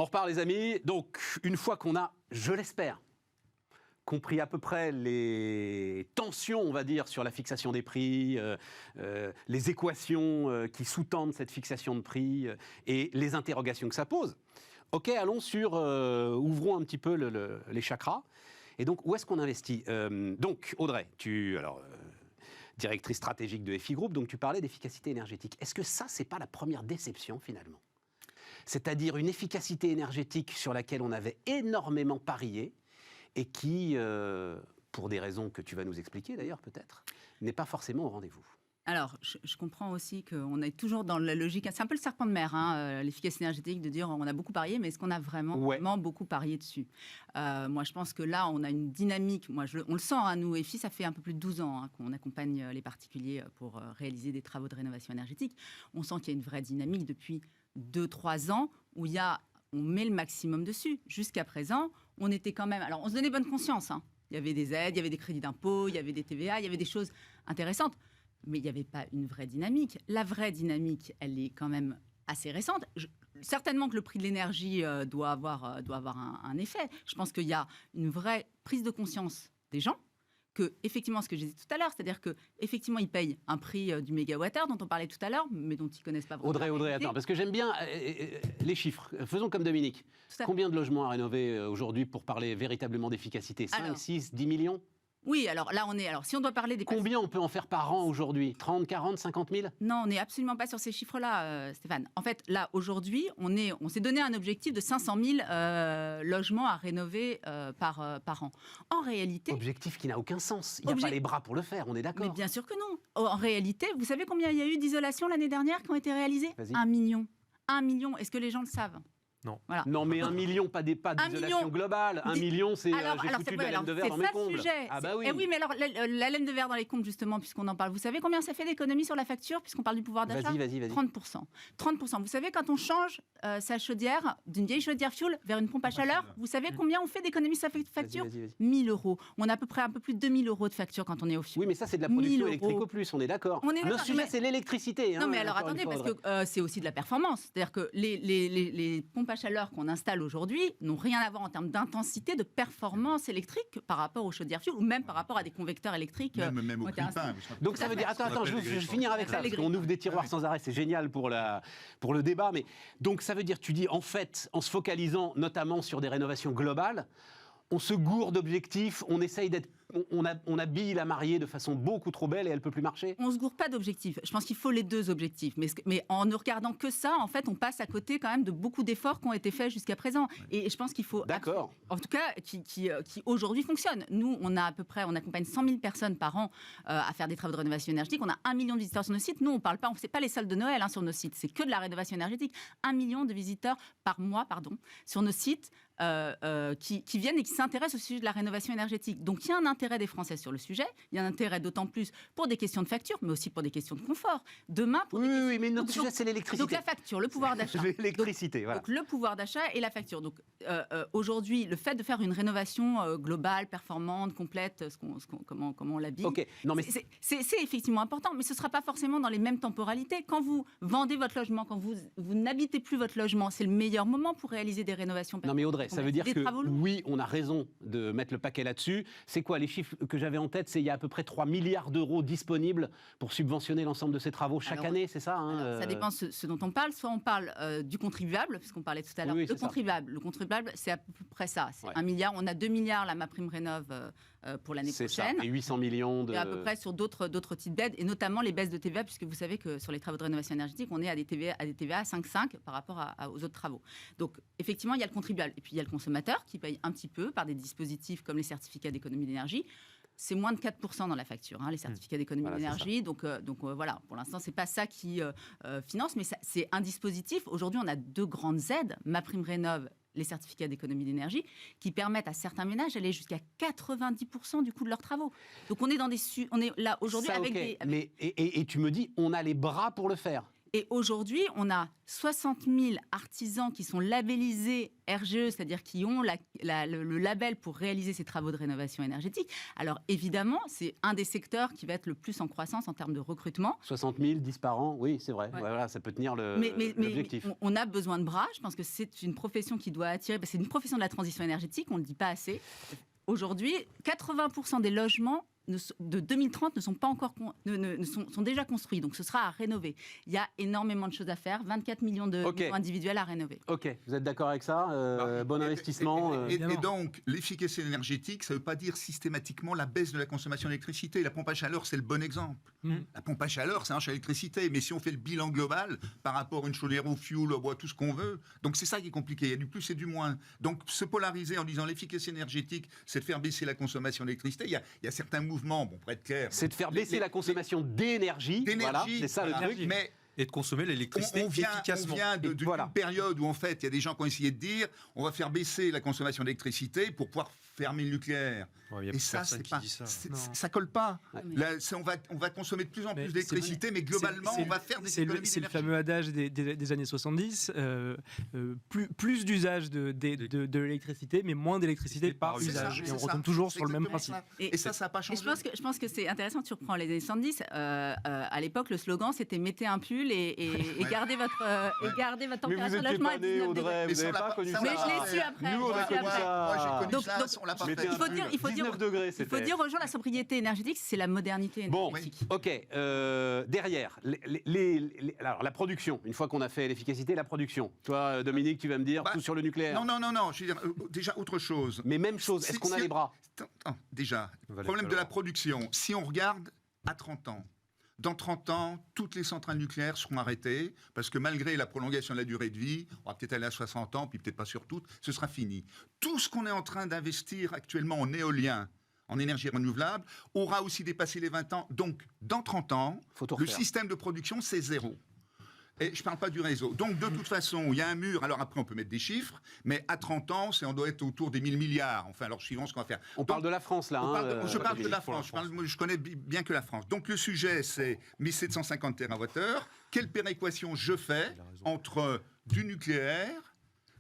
On repart les amis, donc une fois qu'on a, je l'espère, compris à peu près les tensions, on va dire, sur la fixation des prix, les équations qui sous-tendent cette fixation de prix et les interrogations que ça pose. Ok, allons sur, ouvrons un petit peu les chakras. Et donc, où est-ce qu'on investit donc, Audrey, directrice stratégique de FI Group, donc tu parlais d'efficacité énergétique. Est-ce que ça, c'est pas la première déception finalement ? C'est-à-dire une efficacité énergétique sur laquelle on avait énormément parié et qui, pour des raisons que tu vas nous expliquer d'ailleurs peut-être, n'est pas forcément au rendez-vous. Alors, je comprends aussi qu'on est toujours dans la logique, c'est un peu le serpent de mer, l'efficacité énergétique, de dire on a beaucoup parié, mais est-ce qu'on a vraiment beaucoup parié dessus ? Moi, je pense que là, on a une dynamique, on le sent, nous, EFI, ça fait un peu plus de 12 ans qu'on accompagne les particuliers pour réaliser des travaux de rénovation énergétique. On sent qu'il y a une vraie dynamique depuis 2-3 ans où on met le maximum dessus. Jusqu'à présent, on était quand même... Alors, on se donnait bonne conscience. Il y avait des aides, il y avait des crédits d'impôt, il y avait des TVA, il y avait des choses intéressantes. Mais il n'y avait pas une vraie dynamique. La vraie dynamique, elle est quand même assez récente. Certainement que le prix de l'énergie doit avoir un effet. Je pense qu'il y a une vraie prise de conscience des gens que, effectivement, ce que je disais tout à l'heure, c'est-à-dire qu'effectivement, ils payent un prix du mégawattheure dont on parlait tout à l'heure, mais dont ils ne connaissent pas vraiment. Audrey, attends, parce que j'aime bien les chiffres. Faisons comme Dominique. Combien de logements à rénover aujourd'hui pour parler véritablement d'efficacité ? 5, 6, 10 millions ? Oui, alors là, si on doit parler des... Combien on peut en faire par an aujourd'hui ? 30, 40, 50 000 ? Non, on n'est absolument pas sur ces chiffres-là, Stéphane. En fait, là, aujourd'hui, on s'est donné un objectif de 500 000 logements à rénover par an. En réalité... Objectif qui n'a aucun sens. Il n'y a pas les bras pour le faire, on est d'accord. Mais bien sûr que non. En réalité, vous savez combien il y a eu d'isolations l'année dernière qui ont été réalisées ? 1 million. 1 million, est-ce que les gens le savent ? Non. Voilà. Non, mais 1 million, pas d'isolation globale. 1 million, c'est j'ai foutu de la laine de verre dans mes combles. Sujet. Ah bah oui. Eh oui, mais alors la laine de verre dans les combles, justement, puisqu'on en parle, vous savez combien ça fait d'économies sur la facture, puisqu'on parle du pouvoir d'achat ? Vas-y. 30%. 30%. Vous savez, quand on change sa chaudière d'une vieille chaudière fuel vers une pompe à chaleur, vous savez combien on fait d'économies sur sa facture ? 1 000 €. On a à peu près un peu plus de 2 000 € de facture quand on est au fuel. Oui, mais ça, c'est de la production électrique au plus, on est d'accord. Le sujet, c'est l'électricité. Non, mais alors attendez, parce que c'est aussi de la performance. C'est-à-dire que les pompes à chaleur qu'on installe aujourd'hui n'ont rien à voir en termes d'intensité, de performance électrique par rapport aux chaudières fuel ou même par rapport à des convecteurs électriques. Même au clipin. Donc ça veut dire, attends, je vais finir avec ça, parce qu'on ouvre des tiroirs sans arrêt, c'est génial pour le débat, mais donc ça veut dire, tu dis, en fait, en se focalisant notamment sur des rénovations globales, on se gourde d'objectifs, on essaye d'être... On habille la mariée de façon beaucoup trop belle et elle ne peut plus marcher. On ne se gourde pas d'objectifs. Je pense qu'il faut les deux objectifs. Mais en ne regardant que ça, en fait, on passe à côté quand même de beaucoup d'efforts qui ont été faits jusqu'à présent. Et je pense qu'il faut... D'accord. En tout cas, qui aujourd'hui fonctionnent. Nous, on accompagne 100 000 personnes par an à faire des travaux de rénovation énergétique. On a 1 million de visiteurs sur nos sites. Nous, on ne fait pas les soldes de Noël sur nos sites. C'est que de la rénovation énergétique. 1 million de visiteurs par mois, sur nos sites qui viennent et qui s'intéressent au sujet de la rénovation énergétique. Donc, il y a un intérêt des Français sur le sujet. Il y a un intérêt d'autant plus pour des questions de facture, mais aussi pour des questions de confort. Demain, pour oui, mais notre sujet, c'est l'électricité. Donc, la facture, le pouvoir d'achat. L'électricité, voilà. Donc, le pouvoir d'achat et la facture. Donc, aujourd'hui, le fait de faire une rénovation globale, performante, complète, comment on l'habille, c'est effectivement important, mais ce ne sera pas forcément dans les mêmes temporalités. Quand vous vendez votre logement, quand vous n'habitez plus votre logement, c'est le meilleur moment pour réaliser des rénovations. Non, mais Audrey, ça veut dire que oui, on a raison de mettre le paquet là-dessus. C'est quoi les chiffres que j'avais en tête ? C'est il y a à peu près 3 milliards d'euros disponibles pour subventionner l'ensemble de ces travaux chaque année, c'est ça Ça dépend ce dont on parle. Soit on parle du contribuable, puisqu'on parlait tout à l'heure. Le contribuable, c'est à peu près ça. C'est 1 milliard. On a 2 milliards, là, MaPrimeRénov' pour l'année prochaine. C'est ça, et 800 millions de... Et à peu près sur d'autres types d'aides, et notamment les baisses de TVA, puisque vous savez que sur les travaux de rénovation énergétique, on est à des TVA à 5,5 par rapport aux autres travaux. Donc, effectivement, il y a le contribuable. Et puis, il y a le consommateur qui paye un petit peu par des dispositifs comme les certificats d'économie d'énergie. C'est moins de 4% dans la facture, les certificats d'économie d'énergie. Donc voilà, pour l'instant, ce n'est pas ça qui finance, mais c'est un dispositif. Aujourd'hui, on a 2 grandes aides, MaPrimeRénov', les certificats d'économie d'énergie, qui permettent à certains ménages d'aller jusqu'à 90% du coût de leurs travaux. Donc on est là aujourd'hui avec des... Mais, et tu me dis, on a les bras pour le faire. Et aujourd'hui, on a 60 000 artisans qui sont labellisés RGE, c'est-à-dire qui ont le label pour réaliser ces travaux de rénovation énergétique. Alors évidemment, c'est un des secteurs qui va être le plus en croissance en termes de recrutement. 60 000, 10 par an, oui, c'est vrai. Ouais. Voilà, ça peut tenir l'objectif. Mais on a besoin de bras. Je pense que c'est une profession qui doit attirer. C'est une profession de la transition énergétique, on ne le dit pas assez. Aujourd'hui, 80% des logements de 2030 ne sont pas encore sont déjà construits, donc ce sera à rénover. Il y a énormément de choses à faire, 24 millions de maisons individuelles à rénover. Ok, vous êtes d'accord avec ça bon investissement. Et donc, l'efficacité énergétique, ça ne veut pas dire systématiquement la baisse de la consommation d'électricité. La pompe à chaleur, c'est le bon exemple. La pompe à chaleur, ça marche à l'électricité, mais si on fait le bilan global par rapport à une chaudière au fioul, au bois, tout ce qu'on veut, donc c'est ça qui est compliqué. Il y a du plus et du moins. Donc, se polariser en disant l'efficacité énergétique, c'est de faire baisser la consommation d'électricité. Il y a certains mouvements, bon, pour être clair, c'est de faire baisser la consommation d'énergie. Voilà, c'est ça le truc. Mais et de consommer l'électricité efficacement. On vient d'une période où, en fait, il y a des gens qui ont essayé de dire on va faire baisser la consommation d'électricité pour pouvoir fermer le nucléaire. Et ça, ça colle pas. Ouais. Là, on va consommer de plus en plus d'électricité, mais globalement, on va faire des économies d'énergie. C'est le fameux adage des années 70, plus d'usage de l'électricité, mais moins d'électricité par usage. Et on retombe toujours sur le même principe. Et ça n'a pas changé. Je pense que c'est intéressant, tu reprends les années 70. À l'époque, le slogan, c'était « Mettez un pull et gardez votre température de logement à 19 degrés ». Vous n'avez pas connu ça. Mais je l'ai su après. Nous, on a connu ça. Moi, j'ai connu ça, on l'a pas fait. Il faut dire aux gens, la sobriété énergétique, c'est la modernité énergétique. Bon, ok. Derrière, alors la production, une fois qu'on a fait l'efficacité, la production. Toi, Dominique, tu vas me dire tout sur le nucléaire. Non. Je veux dire, déjà, autre chose. Mais même chose, est-ce qu'on a les bras? Déjà, le problème de la production, si on regarde à 30 ans, dans 30 ans, toutes les centrales nucléaires seront arrêtées, parce que malgré la prolongation de la durée de vie, on va peut-être aller à 60 ans, puis peut-être pas sur toutes, ce sera fini. Tout ce qu'on est en train d'investir actuellement en éolien, en énergie renouvelable, aura aussi dépassé les 20 ans. Donc, dans 30 ans, le système de production, c'est zéro. Et je ne parle pas du réseau. Donc, de toute façon, il y a un mur. Alors après, on peut mettre des chiffres, mais à 30 ans, on doit être autour des 1000 milliards. Enfin, alors, suivant ce qu'on va faire. On parle de la France, là. Je parle de la France. Je connais bien que la France. Donc, le sujet, c'est 1750 TWh. Quelle péréquation je fais entre du nucléaire,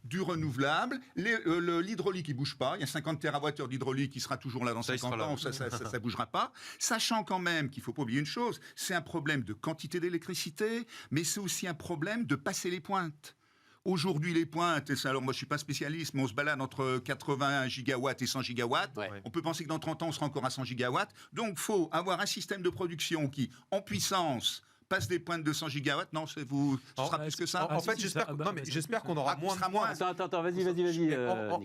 du renouvelable, l'hydraulique qui ne bouge pas, il y a 50 TWh d'hydraulique qui sera toujours là dans 50 ans, ça ne bougera pas, sachant quand même qu'il ne faut pas oublier une chose, c'est un problème de quantité d'électricité, mais c'est aussi un problème de passer les pointes. Aujourd'hui, les pointes, alors moi je ne suis pas spécialiste, mais on se balade entre 80 gigawatts et 100 gigawatts. Ouais. On peut penser que dans 30 ans, on sera encore à 100 gigawatts. Donc, il faut avoir un système de production qui, en puissance, passe des pointes de 100 gigawatts. Non, ce sera plus que ça. En fait, j'espère qu'on aura moins de points. Attends, vas-y.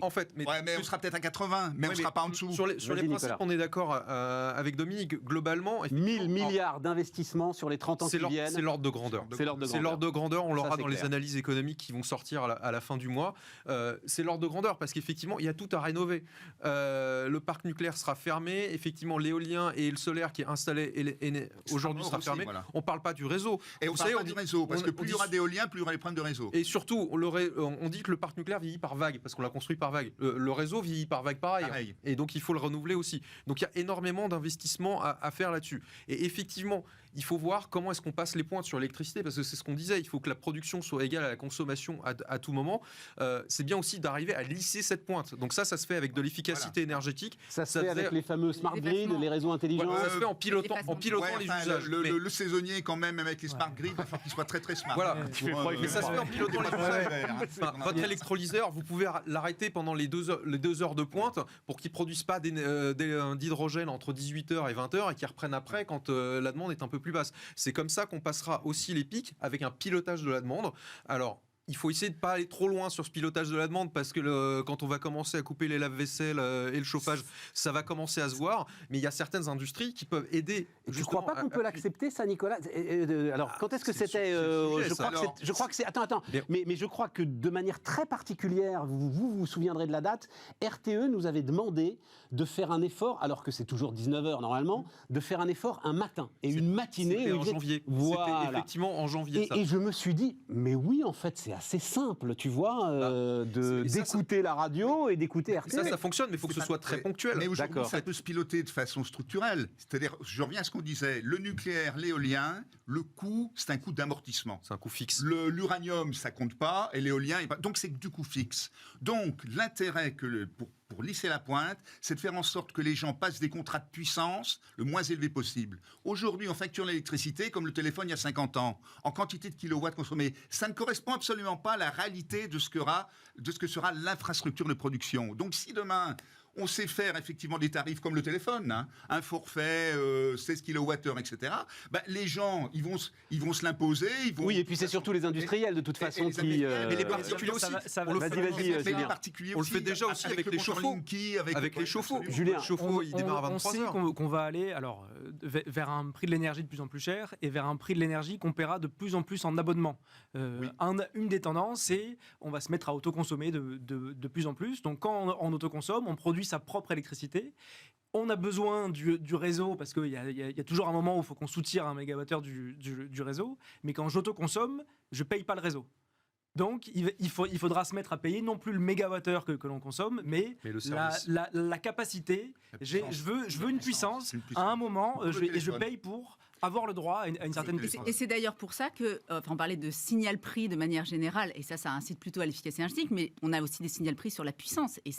En fait, mais on sera peut-être à 80, mais on ne sera pas en dessous. Sur les principes, on est d'accord avec Dominique. Globalement, 1000 milliards d'investissements sur les 30 ans qui viennent. C'est l'ordre de grandeur. C'est l'ordre de grandeur. On l'aura dans les analyses économiques qui vont sortir à la fin du mois. C'est l'ordre de grandeur parce qu'effectivement, il y a tout à rénover. Le parc nucléaire sera fermé. Effectivement, l'éolien et le solaire qui est installé aujourd'hui sera fermé. On ne parle pas du réseau. Et on ne parle pas du réseau, parce que plus il y aura d'éolien, plus il y aura des problèmes de réseau. Et surtout, on dit que le parc nucléaire vieillit par vague, parce qu'on l'a construit par vague. Le réseau vieillit par vague pareil. Et donc, il faut le renouveler aussi. Donc, il y a énormément d'investissements à faire là-dessus. Et effectivement, il faut voir comment est-ce qu'on passe les pointes sur l'électricité, parce que c'est ce qu'on disait, il faut que la production soit égale à la consommation à tout moment. C'est bien aussi d'arriver à lisser cette pointe. Donc ça se fait avec de l'efficacité énergétique. Ça se fait avec les fameux smart grids, les réseaux intelligents. Ça se fait en pilotant les usages. Le saisonnier, quand même, avec les smart grids, il va falloir qu'il soit très très smart. Voilà. Mais ça se fait en pilotant les usages. Votre électrolyseur, vous pouvez l'arrêter pendant les 2 heures de pointe pour qu'il ne produise pas d'hydrogène entre 18h et 20h et qu'il reprenne après quand la demande est un peu plus basse. C'est comme ça qu'on passera aussi les pics avec un pilotage de la demande. Alors, il faut essayer de ne pas aller trop loin sur ce pilotage de la demande parce que quand on va commencer à couper les lave-vaisselle et le chauffage, ça va commencer à se voir. Mais il y a certaines industries qui peuvent aider. Tu ne crois pas qu'on peut l'accepter, ça, Nicolas? Alors, quand est-ce que c'était je crois que c'est... Attends. Mais je crois que de manière très particulière, vous souviendrez de la date, RTE nous avait demandé de faire un effort, alors que c'est toujours 19h normalement, de faire un effort un matin et une matinée. C'était en janvier. Voilà. C'était effectivement en janvier. Et je me suis dit, mais oui, en fait, c'est assez simple, tu vois, d'écouter la radio et d'écouter RTL. Ça fonctionne, mais il faut que ce soit très ponctuel. Mais aujourd'hui, ça peut se piloter de façon structurelle. C'est-à-dire, je reviens à ce qu'on disait, le nucléaire, l'éolien, le coût, c'est un coût d'amortissement. C'est un coût fixe. L'uranium, ça compte pas, et l'éolien, donc c'est du coût fixe. Donc, l'intérêt pour lisser la pointe, c'est de faire en sorte que les gens passent des contrats de puissance le moins élevé possible. Aujourd'hui, on facture l'électricité comme le téléphone il y a 50 ans, en quantité de kilowatts consommés. Ça ne correspond absolument pas à la réalité de ce que sera l'infrastructure de production. Donc si demain, on sait faire effectivement des tarifs comme le téléphone, un forfait 16 kWh, etc. Les gens, ils vont se l'imposer. Oui, et puis c'est surtout les industriels de toute façon qui. Mais les particuliers aussi. On le fait déjà aussi avec les chauffe-eau. Avec les chauffe-eau. Julien, il démarre à 23 heures. On sait qu'on va aller vers un prix de l'énergie de plus en plus cher et vers un prix de l'énergie qu'on paiera de plus en plus en abonnement. Une des tendances, c'est on va se mettre à autoconsommer de plus en plus. Donc quand on autoconsomme, on produit sa propre électricité. On a besoin du réseau parce qu'il y a toujours un moment où il faut qu'on soutire un mégawattheure du réseau. Mais quand j'autoconsomme, je ne paye pas le réseau. Donc, il faudra se mettre à payer non plus le mégawattheure que l'on consomme, mais la capacité. Je veux une puissance. À un moment, je paye pour avoir le droit à une certaine puissance. Et c'est d'ailleurs pour ça que, on parlait de signal prix de manière générale, et ça incite plutôt à l'efficacité énergétique, mais on a aussi des signal prix sur la puissance. Et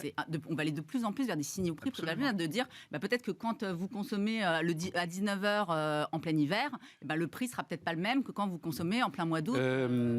on va aller de plus en plus vers des signaux prix pour de dire, peut-être que quand vous consommez à 19h en plein hiver, le prix sera peut-être pas le même que quand vous consommez en plein mois d'août.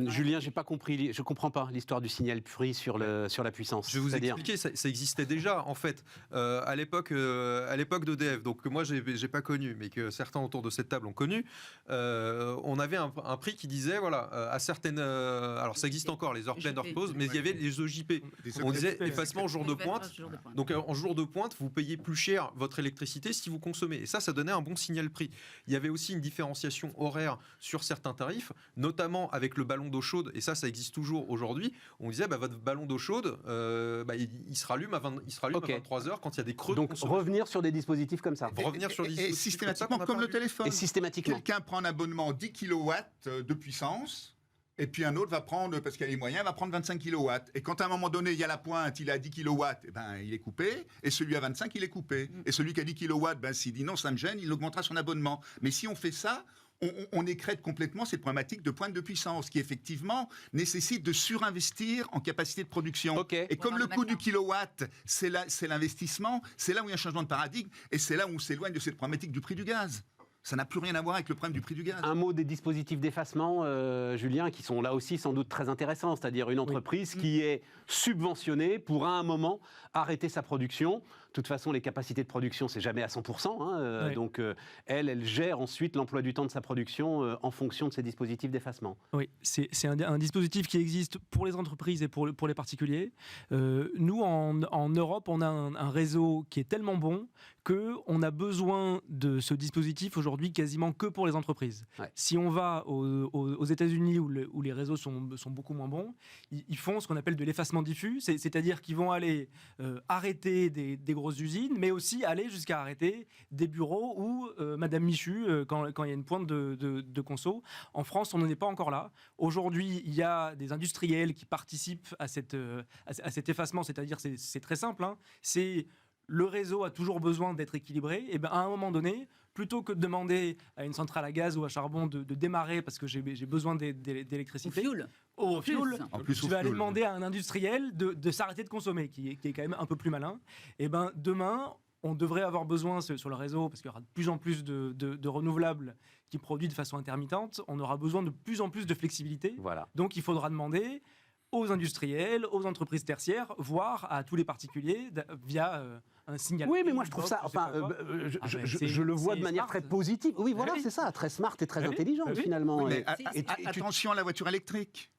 Julien, j'ai pas compris, je comprends pas l'histoire du signal prix sur la puissance. Je vais vous expliquer, ça existait déjà en fait à l'époque d'EDF, donc que moi j'ai pas connu, mais que certains autour de cette table ont connu. On avait un prix qui disait à certaines, alors ça existe encore les heures pleines, heures pause, mais il y avait les EJP. On disait effacement au jour de pointe. Donc en jour de pointe, vous payez plus cher votre électricité si vous consommez. Et ça donnait un bon signal prix. Il y avait aussi une différenciation horaire sur certains tarifs, notamment avec le ballon d'eau chaude. Et ça existe toujours aujourd'hui. On disait votre ballon d'eau chaude, il se rallume à 23h quand il y de creux. Donc revenir sur des dispositifs comme ça. Et systématiquement comme le téléphone. Et systématiquement. Quelqu'un prend un abonnement 10 kW de puissance, et puis un autre va prendre, parce qu'il a les moyens, va prendre 25 kW. Et quand à un moment donné, il y a la pointe, il est à 10 kW, il est coupé, et celui à 25, il est coupé. Et celui qui a 10 kW, s'il dit non, ça me gêne, il augmentera son abonnement. Mais si on fait ça, on écrête complètement ces problématiques de pointe de puissance qui, effectivement, nécessitent de surinvestir en capacité de production. Et comme le coût du kilowatt, c'est l'investissement, c'est là où il y a un changement de paradigme, et c'est là où on s'éloigne de cette problématique du prix du gaz. Ça n'a plus rien à voir avec le problème du prix du gaz. Un mot des dispositifs d'effacement, Julien, qui sont là aussi sans doute très intéressants, c'est-à-dire une entreprise qui est subventionnée pour à un moment arrêter sa production. De toute façon, les capacités de production, c'est jamais à 100%. Donc, elle gère ensuite l'emploi du temps de sa production en fonction de ces dispositifs d'effacement. Oui, c'est un dispositif qui existe pour les entreprises et pour les particuliers. Nous, en Europe, on a un réseau qui est tellement bon qu'on a besoin de ce dispositif aujourd'hui quasiment que pour les entreprises. Si on va aux États-Unis où les réseaux sont beaucoup moins bons, ils font ce qu'on appelle de l'effacement diffus, c'est-à-dire qu'ils vont aller arrêter des grosses usines, mais aussi aller jusqu'à arrêter des bureaux où Madame Michu, quand il y a une pointe de conso. En France, on n'en est pas encore là. Aujourd'hui, il y a des industriels qui participent à cet effacement, c'est-à-dire c'est très simple, c'est le réseau a toujours besoin d'être équilibré, et à un moment donné, plutôt que de demander à une centrale à gaz ou à charbon de démarrer parce que j'ai besoin d'électricité, au fioul, je vais aller demander à un industriel de s'arrêter de consommer, qui est quand même un peu plus malin. Et demain, on devrait avoir besoin sur le réseau, parce qu'il y aura de plus en plus de renouvelables qui produisent de façon intermittente, on aura besoin de plus en plus de flexibilité. Donc il faudra demander aux industriels, aux entreprises tertiaires, voire à tous les particuliers via un signal. Oui, mais moi je trouve ça, je le vois de manière très positive. Oui, voilà, c'est ça, très smart et très intelligente finalement. Mais attention à la voiture électrique.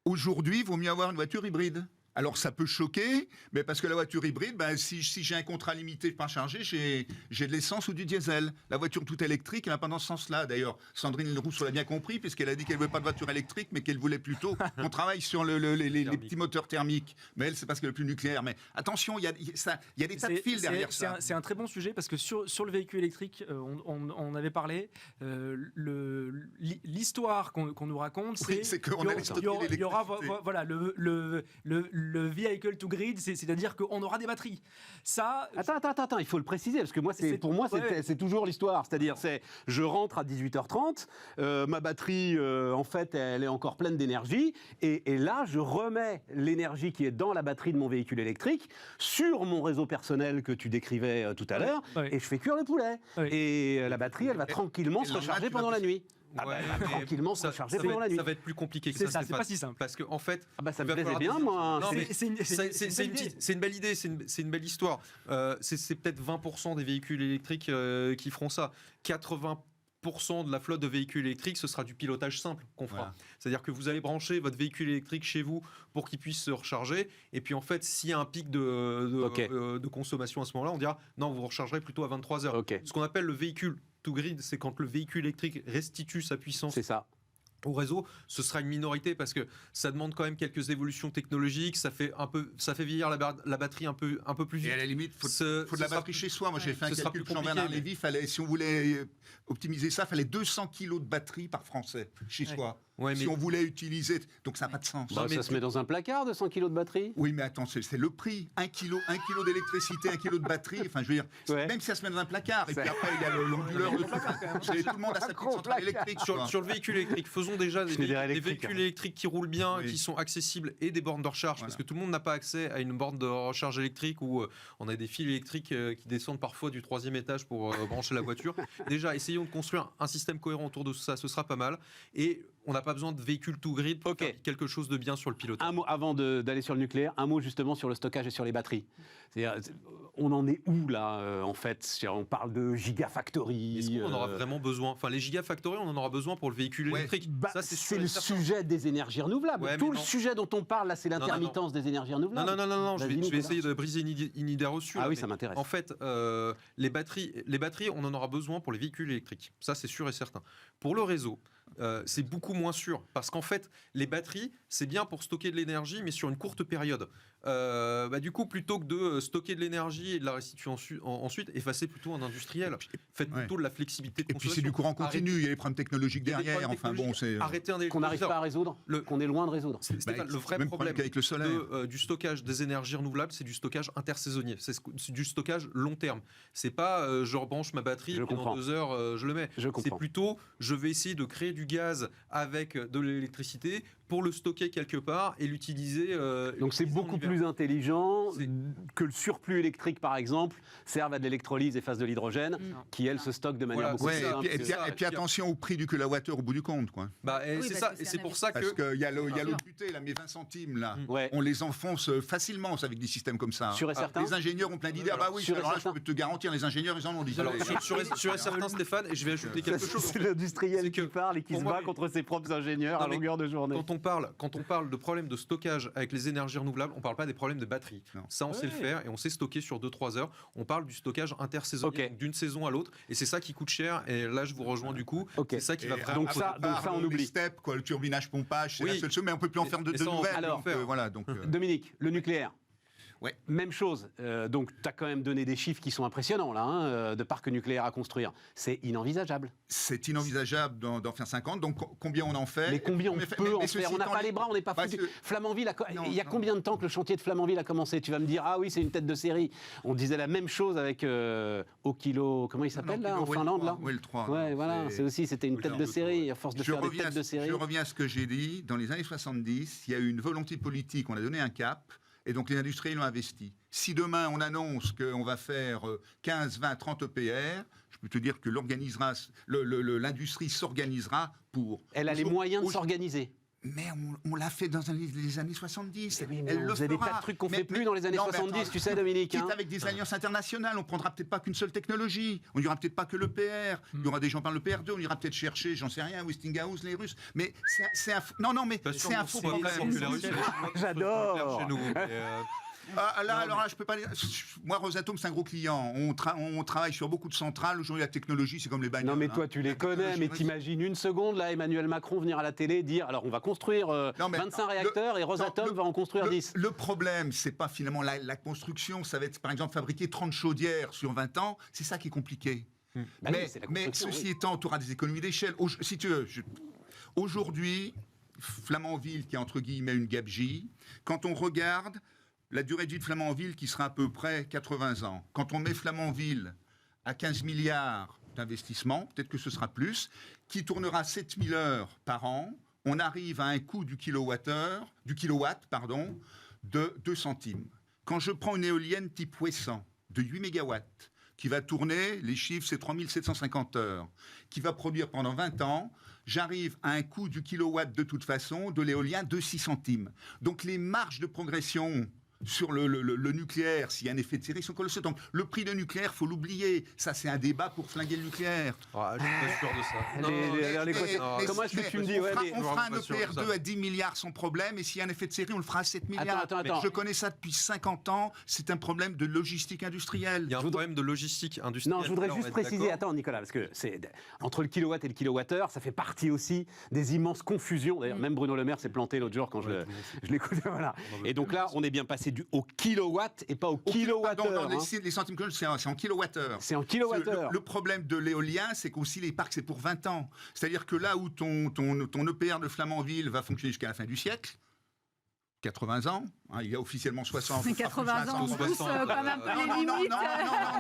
Aujourd'hui, il vaut mieux avoir une voiture hybride. Alors ça peut choquer, mais parce que la voiture hybride, si j'ai un contrat limité pas chargé, j'ai de l'essence ou du diesel. La voiture toute électrique, elle n'a pas dans ce sens-là. D'ailleurs, Sandrine Rousseau l'a bien compris, puisqu'elle a dit qu'elle ne voulait pas de voiture électrique, mais qu'elle voulait plutôt qu'on travaille sur les petits moteurs thermiques. Mais elle, c'est parce qu'elle n'est plus nucléaire. Mais attention, il y a des tas de fils derrière ça. C'est un très bon sujet, parce que sur le véhicule électrique, on avait parlé, l'histoire qu'on nous raconte, c'est qu'on allait stocker l'électricité. Il y aura voilà, le vehicle to grid, c'est-à-dire qu'on aura des batteries. Ça. Attends, il faut le préciser, parce que pour moi, c'est toujours l'histoire. C'est-à-dire, je rentre à 18h30, ma batterie, en fait, elle est encore pleine d'énergie, et là, je remets l'énergie qui est dans la batterie de mon véhicule électrique sur mon réseau personnel que tu décrivais tout à l'heure, et je fais cuire le poulet. Et la batterie, elle va tranquillement se recharger pendant la nuit. Tranquillement se recharger pendant la nuit. Ça va être plus compliqué que ça. C'est pas si simple. Parce qu'en fait, ça me plaisait bien, moi. C'est une belle idée, c'est une belle histoire. C'est peut-être 20% des véhicules électriques qui feront ça. 80% de la flotte de véhicules électriques, ce sera du pilotage simple qu'on fera. Voilà. C'est-à-dire que vous allez brancher votre véhicule électrique chez vous pour qu'il puisse se recharger. Et puis en fait, s'il y a un pic de consommation à ce moment-là, on dira non, vous rechargerez plutôt à 23h. Okay. Ce qu'on appelle le véhicule to grid, c'est quand le véhicule électrique restitue sa puissance. C'est ça. Au réseau, ce sera une minorité parce que ça demande quand même quelques évolutions technologiques, ça fait vieillir la batterie un peu plus vite. Et à la limite, faut de la batterie chez soi. Moi, j'ai fait un calcul pour Jean-Bernard Lévy, si on voulait optimiser ça, il fallait 200 kg de batterie par Français chez soi. Ouais, si on voulait utiliser, donc ça n'a pas de sens. Ça se met dans un placard, 200 kg de batterie. Oui, mais attends, c'est le prix. 1 kg d'électricité, 1 kg de batterie. Enfin, je veux dire, même si ça se met dans un placard, et puis après il y a l'onduleur de tout. Tout le monde a sa petite centrale électrique. Sur le véhicule électrique, faisons déjà des véhicules électriques qui roulent bien, qui sont accessibles, et des bornes de recharge, parce que tout le monde n'a pas accès à une borne de recharge électrique où on a des fils électriques qui descendent parfois du 3e étage pour brancher la voiture. Déjà, essayons de construire un système cohérent autour de ça, ce sera pas mal. Et on n'a pas besoin de véhicules to grid pour faire quelque chose de bien sur le pilotage. Un mot avant d'aller sur le nucléaire, un mot justement sur le stockage et sur les batteries. On en est où là en fait? On parle de gigafactory. Est-ce qu'on en aura vraiment besoin? Enfin, les gigafactories, on en aura besoin pour le véhicule électrique. Ça, c'est le sujet des énergies renouvelables. Tout le sujet dont on parle là, c'est l'intermittence des énergies renouvelables. Non, je vais essayer de briser une idée reçue. Ah oui, ça m'intéresse. En fait, les batteries, on en aura besoin pour les véhicules électriques. Ça, c'est sûr et certain. Pour le réseau, c'est beaucoup moins sûr parce qu'en fait les batteries c'est bien pour stocker de l'énergie mais sur une courte période. Du coup plutôt que de stocker de l'énergie et de la restituer ensuite, effacez plutôt un industriel. Faites plutôt de la flexibilité de consommation. Et puis c'est du courant continu, il y a les problèmes technologiques derrière. Arrêtez qu'on n'arrive pas à résoudre, qu'on est loin de résoudre. Le vrai problème avec le solaire. Du stockage des énergies renouvelables, c'est du stockage intersaisonnier, c'est du stockage long terme. C'est pas je rebranche ma batterie et dans 2 heures je le mets. C'est plutôt je vais essayer de créer du gaz avec de l'électricité pour le stocker quelque part et l'utiliser. Donc c'est beaucoup plus intelligent que le surplus électrique, par exemple, serve à de l'électrolyse et fasse de l'hydrogène, qui elle se stocke de manière beaucoup plus simple. Et puis attention au prix du kilowattheure au bout du compte, quoi. C'est ça, et c'est pour ça que parce qu'il y a l'autre butée, là, mes 20 centimes là, on les enfonce facilement avec des systèmes comme ça. Sûr et certain. Les ingénieurs ont plein d'idées. Alors là, je peux te garantir, les ingénieurs, ils en ont dit. Sûr et certain, Stéphane, et je vais ajouter quelque chose. C'est l'industriel qui parle et qui se bat contre ses propres ingénieurs à longueur de journée. Quand on parle de problèmes de stockage avec les énergies renouvelables, on ne parle pas des problèmes de batterie. Non. Ça, on sait le faire et on sait stocker sur 2-3 heures. On parle du stockage intersaisonnier, d'une saison à l'autre, et c'est ça qui coûte cher. Et là, je vous rejoins du coup. C'est ça qui va vraiment. Donc ça, on oublie. Les steps, le turbinage, pompage, c'est la seule chose, mais on ne peut plus en faire de nouvelles. Alors, Dominique, le nucléaire. Ouais. Même chose. Donc, tu as quand même donné des chiffres qui sont impressionnants, là, de parcs nucléaires à construire. C'est inenvisageable. C'est inenvisageable d'en faire 50. Donc, combien on en fait? Mais combien on peut en faire? On n'a pas les bras, on n'est pas foutu. Flamanville, il y a combien de temps que le chantier de Flamanville a commencé? Tu vas me dire, ah oui, c'est une tête de série. On disait la même chose avec Okilo, comment il s'appelle, là, en Finlande, là? Oui, le 3. Ouais, voilà, c'était une tête de série, à force de faire des têtes de série. Je reviens à ce que j'ai dit. Dans les années 70, il y a eu une volonté politique, on a donné un cap. Et donc les industriels ont investi. Si demain on annonce qu'on va faire 15, 20, 30 EPR, je peux te dire que l'industrie s'organisera pour... Elle a les moyens de s'organiser. Mais on l'a fait dans les années 70. Oui, Elle le vous avez des fera. tas de trucs qu'on ne Mais- fait plus mais- dans les années non, mais 70, attends, tu sais, Dominique. Quitte hein. avec des alliances internationales, on prendra peut-être pas qu'une seule technologie. On n'ira peut-être pas que le PR. Il y aura des gens par le PR2. On ira peut-être chercher, j'en sais rien, Westinghouse, les Russes. Mais c'est un. Non, mais Pas sûr c'est un qu'on faux soit problème. là pour que les Russes et les Chinois J'adore. soient chez nous. Alors là, je peux pas dire. Moi, Rosatom, c'est un gros client. On travaille sur beaucoup de centrales. Aujourd'hui, la technologie, c'est comme les bagnoles. Non, mais toi, tu les connais, mais t'imagines une seconde, là, Emmanuel Macron venir à la télé et dire alors, on va construire 25 réacteurs et Rosatom va en construire 10. Le problème, c'est pas finalement la construction. Ça va être, par exemple, fabriquer 30 chaudières sur 20 ans. C'est ça qui est compliqué. Bah oui, c'est la Mais construction, ceci oui. étant, tu auras des économies d'échelle. Si tu veux, aujourd'hui, Flamanville, qui est entre guillemets une gabegie, quand on regarde la durée de vie de Flamanville, qui sera à peu près 80 ans, quand on met Flamanville à 15 milliards d'investissement, peut-être que ce sera plus, qui tournera 7000 heures par an, on arrive à un coût du kilowatt, de 2 centimes. Quand je prends une éolienne type Ouessant de 8 mégawatts, qui va tourner, les chiffres c'est 3750 heures, qui va produire pendant 20 ans, j'arrive à un coût du kilowatt de toute façon de l'éolien de 6 centimes. Donc les marges de progression sur le nucléaire, s'il y a un effet de série, sont colossaux. Donc le prix du nucléaire, il faut l'oublier. Ça, c'est un débat pour flinguer le nucléaire. Ah, je suis pas sûr de ça. Comment est-ce que tu me dis on fera un pas sûr de EPR2 ça. à 10 milliards sans problème, et s'il y a un effet de série, on le fera à 7 milliards. Attends. Je connais ça depuis 50 ans. C'est un problème de logistique industrielle. Il y a un problème de logistique industrielle. Non, je voudrais Là, on juste va être préciser, d'accord. attends Nicolas, parce que c'est entre le kilowatt et le kilowattheure, ça fait partie aussi des immenses confusions. D'ailleurs, même Bruno Le Maire s'est planté l'autre jour quand je l'écoutais. Voilà. Et donc là, on est bien passé au kilowatt et pas au kilowattheure. Pardon, les centimes que c'est en kilowattheure. C'est en kilowattheure. Le problème de l'éolien, c'est qu'aussi les parcs, c'est pour 20 ans. C'est-à-dire que là où ton EPR de Flamanville va fonctionner jusqu'à la fin du siècle, 80 ans, hein, il y a officiellement 60. 80 ans, on pousse 60, quand même un peu les Non, limites. mais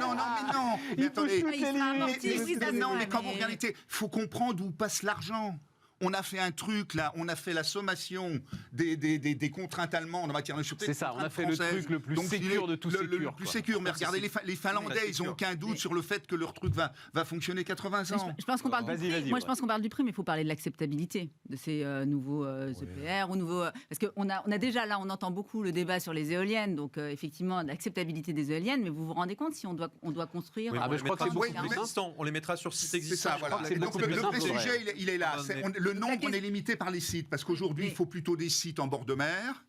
non. Mais attendez, Il sera amorti, oui, ça, c'est non, vrai, mais quand mais- vous regardez, il faut comprendre où passe l'argent. On a fait un truc là, on a fait la sommation des contraintes allemandes en matière de sûreté. C'est ça, on a fait le truc le plus sécure de tout le sécure, plus quoi. sécure. Mais regardez, les Finlandais, ils n'ont aucun doute sur le fait que leur truc va fonctionner 80 ans. Je pense qu'on parle du Vas-y, prix. vas-y, Moi, ouais. je pense qu'on parle du prix, mais il faut parler de l'acceptabilité de ces nouveaux EPR ou nouveaux. Parce qu'on a déjà là, on entend beaucoup le débat sur les éoliennes, donc effectivement l'acceptabilité des éoliennes. Mais vous vous rendez compte si on doit construire. Oui, Ah, on mais les je crois que mettra c'est sur beaucoup site plus existant. On les mettra sur site C'est existant. ça, Je voilà. crois que c'est beaucoup Donc, plus le simple, vrai ouais. sujet, il est là. Ah, mais- Le nombre, on est limité par les sites, parce qu'aujourd'hui, il faut plutôt des sites en bord de mer,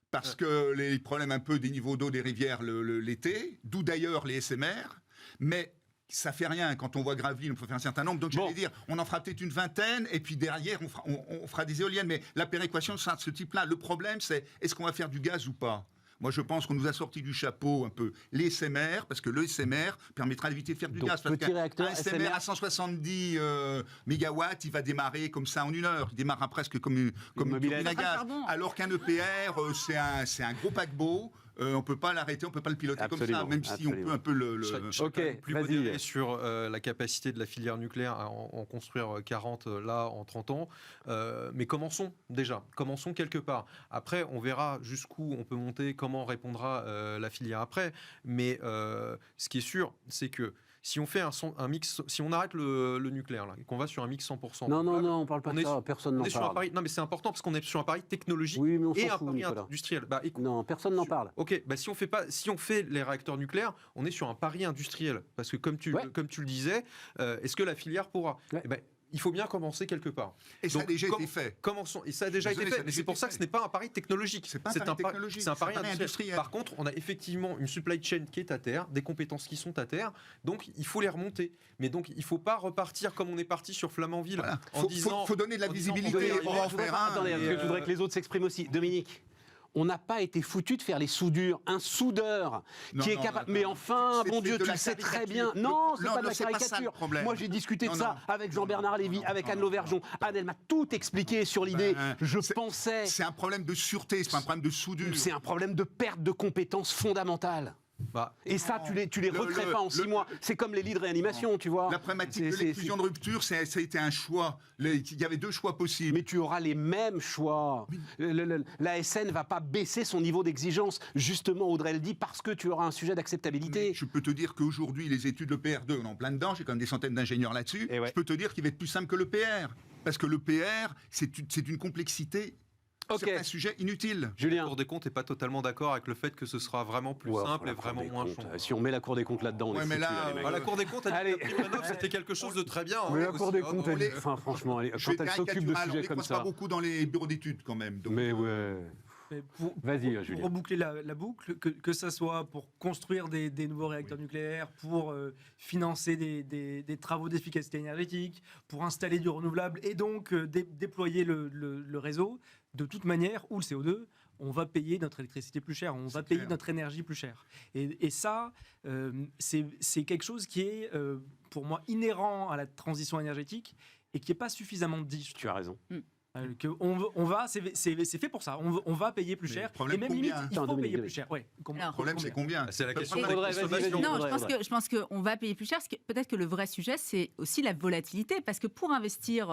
parce que les problèmes un peu des niveaux d'eau des rivières l'été, d'où d'ailleurs les SMR, mais ça fait rien quand on voit Gravelines, on peut faire un certain nombre. Donc Bon. j'allais dire, on en fera peut-être une vingtaine, et puis derrière, on fera des éoliennes. Mais la péréquation sera de ce type-là. Le problème, c'est est-ce qu'on va faire du gaz ou pas? Moi, je pense qu'on nous a sorti du chapeau un peu les SMR, parce que le SMR permettra d'éviter de faire du Donc, gaz. Parce petit qu'un réacteur SMR à 170 mégawatts, il va démarrer comme ça en 1 heure. Il démarrera presque comme une mobilette. turbine à gaz. Pardon. Alors qu'un EPR, c'est un gros paquebot. On ne peut pas l'arrêter, on ne peut pas le piloter Absolument, comme ça, même si on peut un peu Je serais Ok, quand même plus vas-y. modéré sur la capacité de la filière nucléaire à en construire 40 là en 30 ans. Mais commençons déjà, commençons quelque part. Après, on verra jusqu'où on peut monter, comment répondra la filière après. Mais ce qui est sûr, c'est que si on fait un mix, si on arrête le nucléaire là, et qu'on va sur un mix 100%. Non, on parle pas On de est ça, sur- personne On n'en est sur un parle. pari. Non, mais c'est important parce qu'on est sur un pari technologique Oui, mais on et s'en un fout, pari Nicolas. industriel. Bah, écoute, Non, personne n'en parle. Ok, bah si on fait les réacteurs nucléaires, on est sur un pari industriel. Parce que comme tu le disais, est-ce que la filière pourra Ouais. Eh ben, il faut bien commencer quelque part. Et ça a Donc, déjà été fait. Commençons. Et ça a déjà Désolé, été ça fait. a Mais déjà c'est pour été ça que fait. ce n'est pas un pari technologique. C'est pas un pari technologique, c'est un pari c'est un pari industriel. industriel. Par contre, on a effectivement une supply chain qui est à terre, des compétences qui sont à terre. Donc, il faut les remonter. Mais donc, il ne faut pas repartir comme on est parti sur Flamanville Voilà. en disant. Faut donner de la en disant, visibilité. on va y On va en arriver. faire un. Attendez, parce que je voudrais que les autres s'expriment aussi. Dominique, on n'a pas été foutu de faire les soudures. Un soudeur Non, qui est non, capable. non, Mais non. enfin, C'est bon de Dieu, tu la le sais très caricature. bien. Non, c'est Non, pas de non, la c'est pas ça le caricature. problème. Moi, j'ai discuté de Non, ça non. avec Jean-Bernard Lévy, avec non, Anne non, Lauvergeon. Anne, elle m'a tout expliqué sur l'idée. Ben, Je c'est- pensais. C'est un problème de sûreté, c'est pas un problème de soudure. C'est un problème de perte de compétences fondamentales. Bah, Et ça, tu les recrées pas en 6 le- mois. C'est comme les lits de réanimation, tu vois. La problématique de C'est- l'exclusion de rupture, ça a été un choix. Il y avait 2 choix possibles. Mais tu auras les mêmes choix. L'ASN va pas baisser son niveau d'exigence, justement, Audrey le dit, parce que tu auras un sujet d'acceptabilité. Je peux te dire qu'aujourd'hui, les études de l'EPR2, on est en plein dedans, j'ai quand même des centaines d'ingénieurs là-dessus. Et ouais. Je peux te dire qu'il va être plus simple que l'EPR. Parce que le PR, c'est une complexité. Certains sujets inutiles. Julien. La Cour des comptes n'est pas totalement d'accord avec le fait que ce sera vraiment plus simple et vraiment moins chiant. Si on met la Cour des comptes là-dedans, on est mais foutu, là, les mecs. La Cour des comptes, c'était quelque chose de très bien. Mais la Cour des comptes, franchement, quand elle s'occupe de sujets comme ça. Pas beaucoup dans les bureaux d'études quand même. Donc, mais ouais. Vas-y, Julien. Pour reboucler la boucle, que ça soit pour construire des nouveaux réacteurs nucléaires, pour financer des travaux d'efficacité énergétique, pour installer du renouvelable et donc déployer le réseau, de toute manière, ou le CO2, on va payer notre électricité plus cher, on va payer notre énergie plus cher. Et ça, c'est quelque chose qui est, pour moi, inhérent à la transition énergétique et qui n'est pas suffisamment dit. Tu as raison. C'est fait pour ça. On va payer plus cher. Et même limite, il faut payer plus cher. Ouais. Le problème, c'est combien? C'est la question. Non, je pense qu'on va payer plus cher. Peut-être que le vrai sujet, c'est aussi la volatilité. Parce que pour investir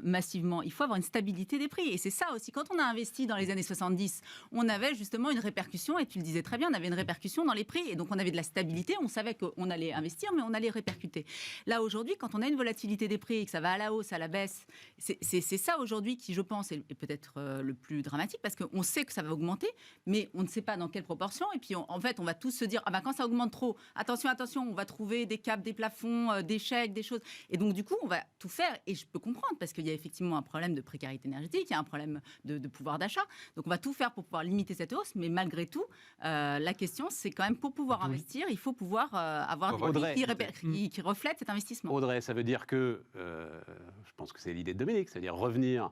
massivement, il faut avoir une stabilité des prix. Et c'est ça aussi. Quand on a investi dans les années 70, on avait justement une répercussion. Et tu le disais très bien, on avait une répercussion dans les prix. Et donc, on avait de la stabilité. On savait qu'on allait investir, mais on allait répercuter. Là, aujourd'hui, quand on a une volatilité des prix et que ça va à la hausse, à la baisse, c'est ça aujourd'hui qui, je pense, est peut-être le plus dramatique, parce qu'on sait que ça va augmenter, mais on ne sait pas dans quelle proportion. Et puis, en fait, on va tous se dire, quand ça augmente trop, attention, on va trouver des caps, des plafonds, des chèques, des choses. Et donc, du coup, on va tout faire. Et je peux comprendre, parce qu'il y a effectivement un problème de précarité énergétique, il y a un problème de pouvoir d'achat. Donc, on va tout faire pour pouvoir limiter cette hausse. Mais malgré tout, la question, c'est quand même, pour pouvoir investir, il faut pouvoir avoir des prix qui reflètent cet investissement. Audrey, ça veut dire que, je pense que c'est l'idée de Dominique, c'est-à-dire revenir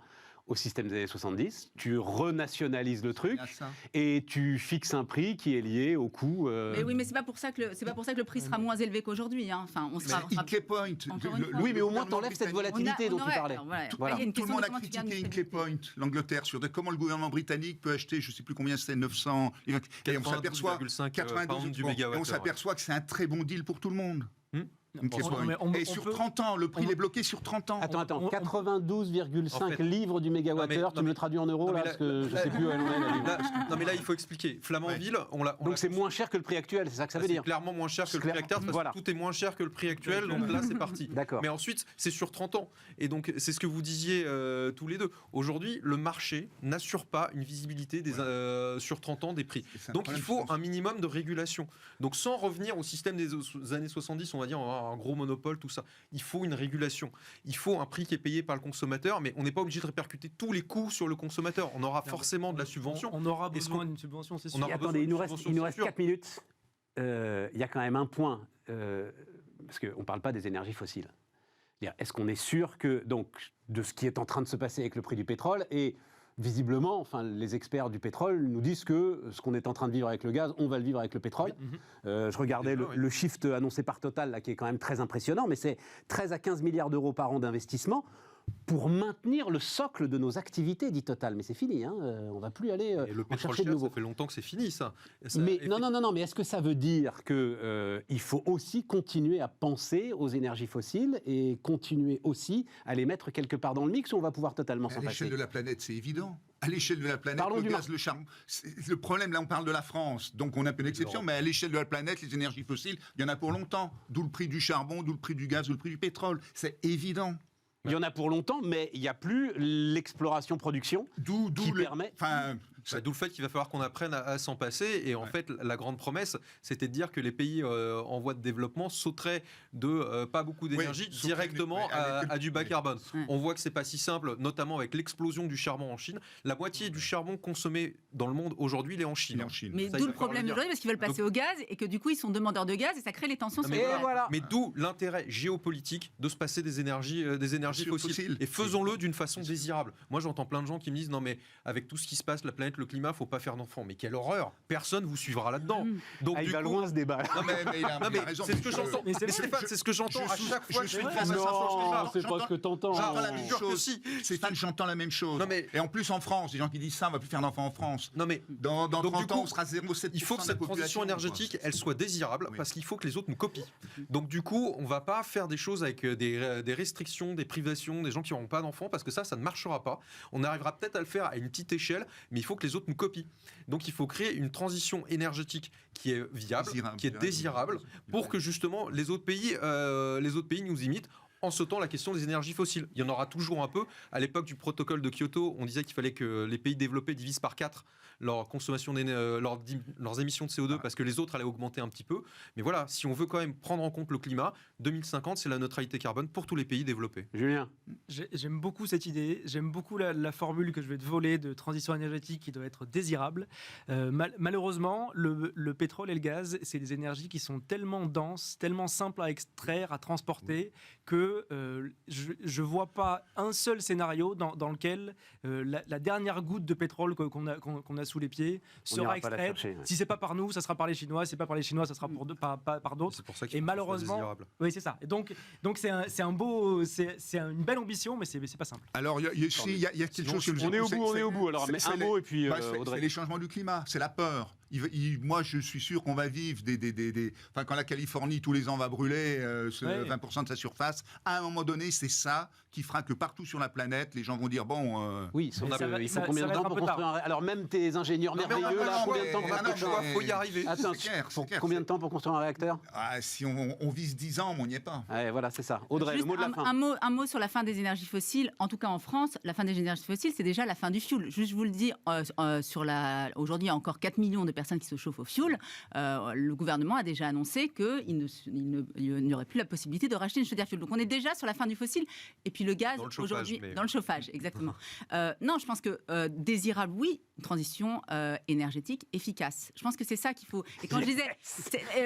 au système des années 70, tu renationalises le truc et tu fixes un prix qui est lié au coût. Mais oui, mais c'est pas pour ça que le prix sera moins élevé qu'aujourd'hui. Hein. Enfin, on sera. Hinkley Point. Oui, mais au moins t'enlèves cette volatilité dont tu parlais. Tout le monde a critiqué Hinkley Point, l'Angleterre, sur comment le gouvernement britannique peut acheter, je ne sais plus combien c'est, 900. Et on s'aperçoit 92 du mégawattheure. Et on s'aperçoit que c'est un très bon deal pour tout le monde. Et sur 30 ans, le prix est bloqué sur 30 ans. Attends, 92,5 livres du mégawattheure, tu me traduis en euros, là, parce que je ne sais plus où elle est. Non, mais là, il faut expliquer. Flamanville, donc c'est moins cher que le prix actuel, c'est ça que ça veut dire? C'est clairement moins cher que le prix actuel, parce que tout est moins cher que le prix actuel, donc là, c'est parti. Mais ensuite, c'est sur 30 ans. Et donc, c'est ce que vous disiez tous les deux. Aujourd'hui, le marché n'assure pas une visibilité sur 30 ans des prix. Donc, il faut un minimum de régulation. Donc, sans revenir au système des années 70, on va dire, un gros monopole, tout ça. Il faut une régulation. Il faut un prix qui est payé par le consommateur, mais on n'est pas obligé de répercuter tous les coûts sur le consommateur. On aura forcément de la subvention. On aura besoin d'une subvention, c'est sûr. Attendez, il nous reste 4 minutes. Il y a quand même un point, parce qu'on ne parle pas des énergies fossiles. Est-ce qu'on est sûr que, donc, de ce qui est en train de se passer avec le prix du pétrole, et visiblement, les experts du pétrole nous disent que ce qu'on est en train de vivre avec le gaz, on va le vivre avec le pétrole. Je regardais le shift annoncé par Total, là, qui est quand même très impressionnant, mais c'est 13 à 15 milliards d'euros par an d'investissement pour maintenir le socle de nos activités, dit Total. Mais c'est fini, hein, on ne va plus aller en chercher de nouveau. Ça fait longtemps que c'est fini, ça. Mais, non, mais est-ce que ça veut dire qu'il faut aussi continuer à penser aux énergies fossiles et continuer aussi à les mettre quelque part dans le mix, ou on va pouvoir totalement s'en passer? À l'échelle de la planète, c'est évident. À l'échelle de la planète, le gaz, le charbon. Le problème, là, on parle de la France, donc on a un peu d'exception, mais à l'échelle de la planète, les énergies fossiles, il y en a pour longtemps. D'où le prix du charbon, d'où le prix du gaz, d'où le prix du pétrole. C'est évident. Il y en a pour longtemps, mais il n'y a plus l'exploration-production qui permet... D'où le fait qu'il va falloir qu'on apprenne à s'en passer. Et en fait, la grande promesse, c'était de dire que les pays en voie de développement sauteraient de pas beaucoup d'énergie directement à du bas carbone. On voit que c'est pas si simple, notamment avec l'explosion du charbon en Chine. La moitié du charbon consommé dans le monde aujourd'hui, il est en Chine. Mais d'où le problème aujourd'hui, parce qu'ils veulent passer au gaz et que du coup, ils sont demandeurs de gaz et ça crée les tensions sur le gaz. Mais d'où l'intérêt géopolitique de se passer des énergies fossiles. Et faisons-le d'une façon désirable. Moi, j'entends plein de gens qui me disent non, mais avec tout ce qui se passe, la planète, le climat, faut pas faire d'enfants. Mais quelle horreur! Personne vous suivra là-dedans. Donc il va loin ce débat. Non, mais il a raison. C'est ce que j'entends. C'est ce que j'entends à chaque fois que je suis Non, c'est pas ce que t'entends. J'entends la même chose. Stéphane, j'entends la même chose. Et en plus, en France, les gens qui disent ça, on va plus faire d'enfants en France. Non, mais dans 30 ans, on sera 0,7%. Il faut que cette transition énergétique, elle soit désirable, parce qu'il faut que les autres nous copient. Donc du coup, on va pas faire des choses avec des restrictions, des privations, des gens qui n'auront pas d'enfants, parce que ça ne marchera pas. On arrivera peut-être à le faire à une petite échelle, mais il faut que les autres nous copient. Donc il faut créer une transition énergétique qui est viable, qui est désirable, pour que justement les autres pays nous imitent. en sautant la question des énergies fossiles. Il y en aura toujours un peu. À l'époque du protocole de Kyoto, on disait qu'il fallait que les pays développés divisent par 4 leur consommation, leurs émissions de CO2 parce que les autres allaient augmenter un petit peu. Mais voilà, si on veut quand même prendre en compte le climat, 2050, c'est la neutralité carbone pour tous les pays développés. Julien? J'aime beaucoup cette idée, j'aime beaucoup la formule que je vais te voler de transition énergétique qui doit être désirable. Malheureusement, le pétrole et le gaz, c'est des énergies qui sont tellement denses, tellement simples à extraire, à transporter, que je ne vois pas un seul scénario dans lequel la dernière goutte de pétrole qu'on a sous les pieds sera extraite. Si c'est pas par nous, ça sera par les Chinois. Si c'est pas par les Chinois, ça sera par d'autres. C'est pour ça et malheureusement, oui, c'est ça. Et donc c'est une belle ambition, mais c'est pas simple. Alors il y a quelque chose. On est au bout. Alors, mais un mot et puis Audrey. C'est les changements du climat, c'est la peur. Moi, je suis sûr qu'on va vivre enfin, quand la Californie tous les ans va brûler 20% de sa surface. À un moment donné, c'est ça qui fera que partout sur la planète, les gens vont dire bon. Oui, il faut combien de temps pour construire un réacteur? Alors même tes ingénieurs merveilleux là, combien de temps il faut y arriver. Attends, combien de temps pour construire un réacteur? Si on vise 10 ans, on n'y est pas. Ouais, voilà, c'est ça. Audrey, juste le mot de la fin. Un mot sur la fin des énergies fossiles. En tout cas en France, la fin des énergies fossiles, c'est déjà la fin du fioul. Juste, je vous le dis, aujourd'hui, il y a encore 4 millions de personnes qui se chauffent au fioul. Le gouvernement a déjà annoncé qu'il n'y aurait plus la possibilité de racheter une chaudière fioul. Donc on est déjà sur la fin du fossile. Et puis le gaz, aujourd'hui, dans le chauffage, exactement. Non, je pense que désirable, oui, une transition énergétique efficace. Je pense que c'est ça qu'il faut. Et quand je disais,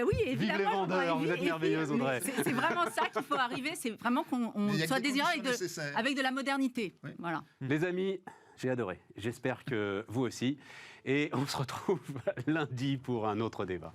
oui, évidemment. Vive les vendeurs, vous êtes merveilleuse, Audrey. C'est vraiment ça qu'il faut arriver. C'est vraiment qu'on soit désirable avec de la modernité. Oui. Voilà. Les amis, j'ai adoré. J'espère que vous aussi. Et on se retrouve lundi pour un autre débat.